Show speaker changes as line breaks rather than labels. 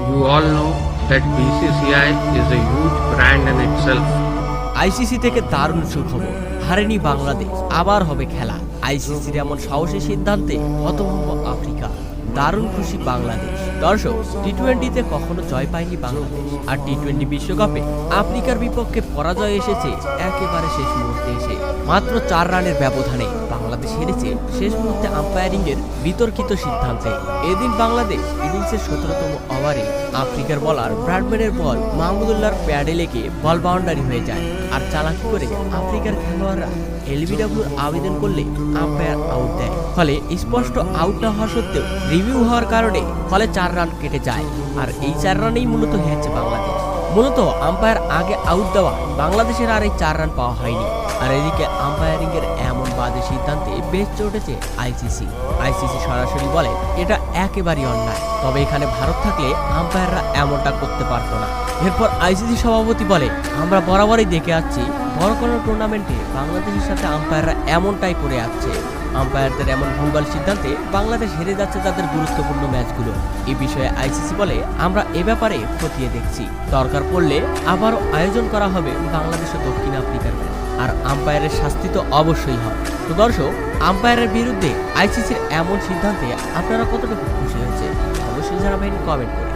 You all know that BCCI is a huge brand in itself.
ICC থেকে দারুণ সুখবর, হারেনি বাংলাদেশ, আবার হবে খেলা। আইসিসির এমন সাহসী সিদ্ধান্তে হতভম্ব আফ্রিকা, দারুণ খুশি বাংলাদেশ। দর্শক, টি-20তে কখনো জয় পায়নি বাংলাদেশ, আর টি-20 বিশ্বকাপে আফ্রিকার বিপক্ষে পরাজয় এসেছে একেবারে শেষ মুহূর্তে এসে। মাত্র 4 রানের ব্যবধানে বাংলাদেশ হেরেছে শেষ মুহূর্তে আম্পায়ারিং এর বিতর্কিত সিদ্ধান্তে। এদিন বাংলাদেশ ইনিংসের 17তম ওভারে আফ্রিকার বলার ব্র্যাডম্যানের বল মাহমুদুল্লাহর প্যাডে লেগে বল বাউন্ডারি হয়ে যায়, আর চালাকি করে আফ্রিকার খেলোয়াড়রা এলবিডব্লিউর আবেদন করলে আম্পায়ার আউট দেয়। ফলে স্পষ্ট আউট না হওয়া সত্ত্বেও রিভিউ হওয়ার কারণে ফলে 4 রান কেটে যায়, আর এই 4 রানেই মূলত হেরেছে বাংলাদেশ। মূলত আম্পায়ার আগে আউট দেওয়া বাংলাদেশের আর এই 4 রান পাওয়া হয়নি। আর এদিকে আম্পায়ারিং এর এমন বাজে সিদ্ধান্তে বেশ চটেছে আইসিসি। আইসিসি সরাসরি বলে এটা একেবারেই অন্যায়, তবে এখানে ভারত থাকলে আম্পায়াররা এমনটা করতে পারতো না। এরপর আইসিসি সভাপতি বলে, আমরা বরাবরই দেখে আসছি বড় কোনো টুর্নামেন্টে বাংলাদেশের সাথে আম্পায়াররা এমনটাই করে আসছে। আম্পায়ারদের এমন ভুলভাল সিদ্ধান্তে বাংলাদেশ হেরে যাচ্ছে তাদের গুরুত্বপূর্ণ ম্যাচগুলো। এই বিষয়ে আইসিসি বলে, আমরা এ ব্যাপারে খতিয়ে দেখছি, দরকার পড়লে আবারও আয়োজন করা হবে বাংলাদেশ ও দক্ষিণ আফ্রিকার ম্যাচ, আর আম্পায়ারের শাস্তি তো অবশ্যই হবে। তো দর্শক, আম্পায়ারের বিরুদ্ধে আইসিসির এমন সিদ্ধান্তে আপনারা কতটুকু খুশি হয়েছে অবশ্যই জানাবেন কমেন্ট করে।